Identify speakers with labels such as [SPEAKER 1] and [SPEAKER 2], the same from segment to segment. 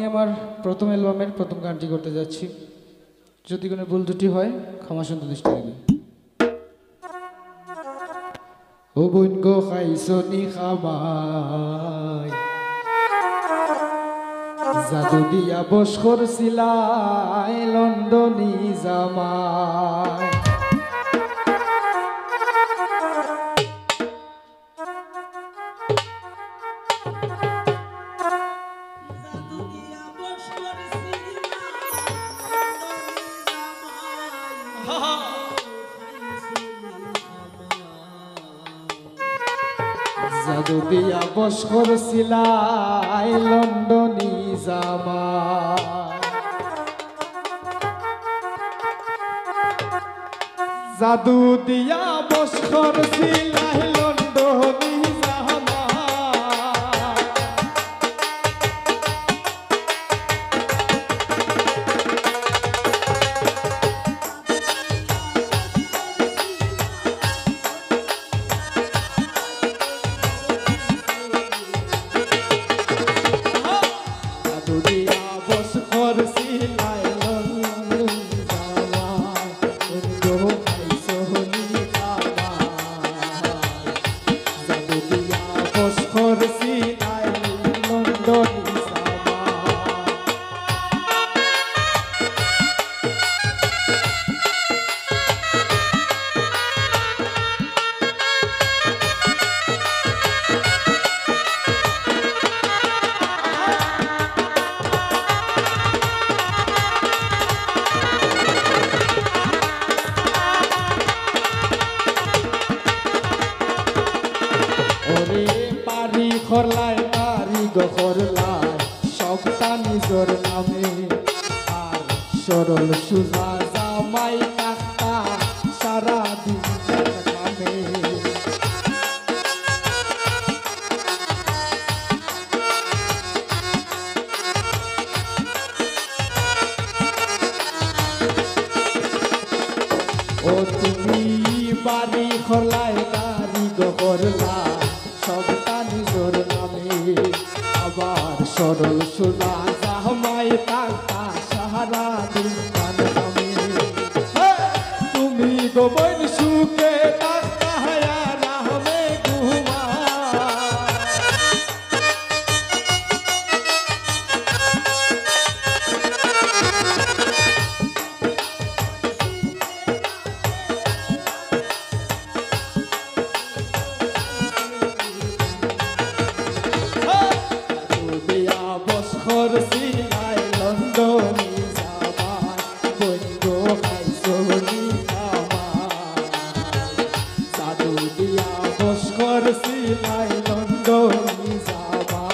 [SPEAKER 1] আমার প্রথম অ্যালবামের প্রথম গানটি করতে যাচ্ছি। যদি কোনো ভুল ত্রুটি হয় ক্ষমা সুন্দর দৃষ্টি দেবেন। ও বোন গো খাইছনি খাবাই, জাদু দিয়া বস করছিলাই লন্ডনী জামাই। জাদু দিয়া বস করছিলাই লন্ডনী জামাই। জাদু দিয়া বস করছিলাই লন্ডনী খরলাই বাড়ি গখরলাই সবটা নিজর নামে, আর সরল সুজা জামাই কাকা সারা দিন কামে। ও তুমি বাড়ি খরলাই বাড়ি গখরলাই সবটা নিজর নামে, আবার সরল সুজা জামাই কাকা সারা দিন কামে। তুমি গোবন সুখে তাকায়া রাহবে ঘুমা, করছিলাই লন্ডনী জামাই, বোন গো খাইছনি খামাই। জাদু দিয়া বস করছিলাই লন্ডনী জামাই।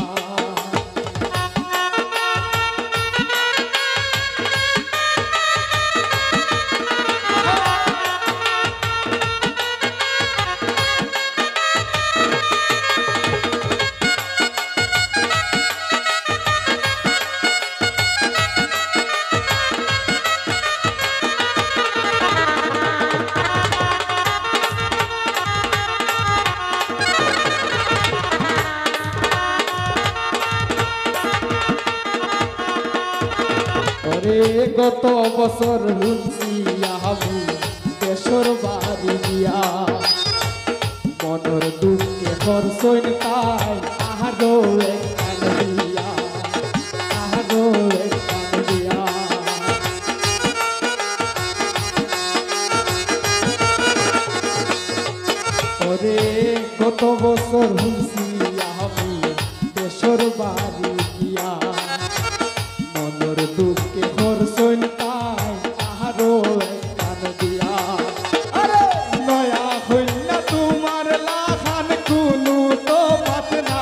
[SPEAKER 1] গত বছর হুঁচি আমি দেশর বাড়ি দিয়া, মনের দুঃখে খরচইন তাই আহারো একখান দিয়া, আহারো একখান দিয়া। ওরে গত বছর হুঁচি আমি দেশর বাড়ি দিয়া, মনের দুঃখে খরচইন তাই আহারো একখান দিয়া। আরে নয়া হইনা তোমার লাখান কুলু তো পাত না,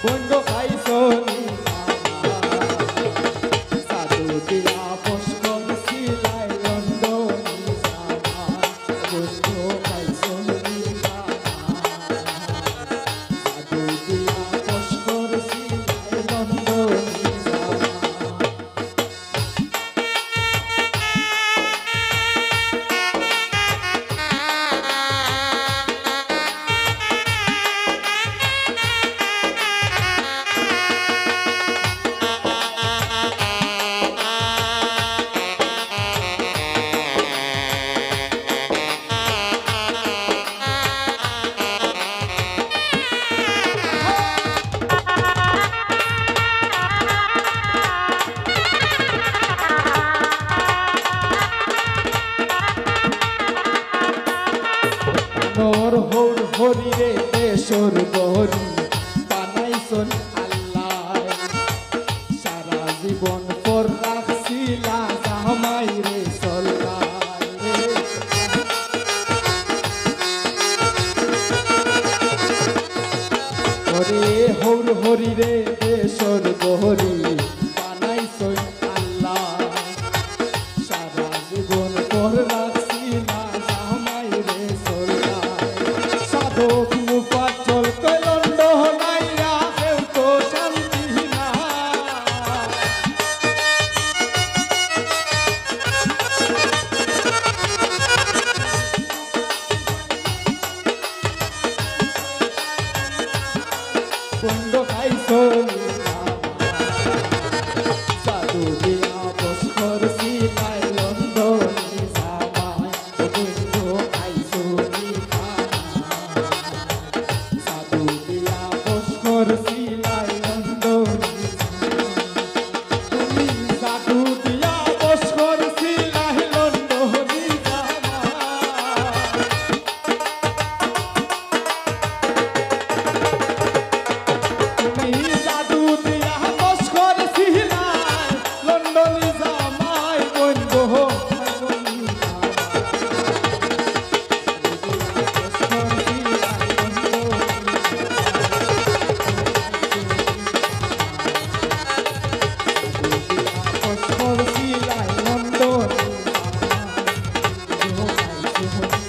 [SPEAKER 1] বোন গো খাইছনি জাদু দিয়া বস করছিলাই লন্ডনী জামাই, বোন গো খাইছনি জাদু দিয়া বস করছিলাই লন্ডনী জামাই।
[SPEAKER 2] হরি রে দেশর গহরি বানাইছো আল্লাহ সারা জীবন পর রাখছি না জামাই রে সরকার সাধক মুফাজ্জল কলন্ড নাইয়া কেউ তো শান্তি না বন্ধ খাইছো সাধু দিয়া বস্কর সিলাই লন্ডনী জামাই বন্ধ খাইছো সাধু দিয়া বস্কর সিলাই লন্ডনী তুমি সাধু দিয়া বস্কর সিলাই লন্ডনী জামাই তুমি জাদু দিয়া বস্কর সিলাই লন্ডনী জামাই বন্ধ বস্কর সিলাই লন্ডনী জামাই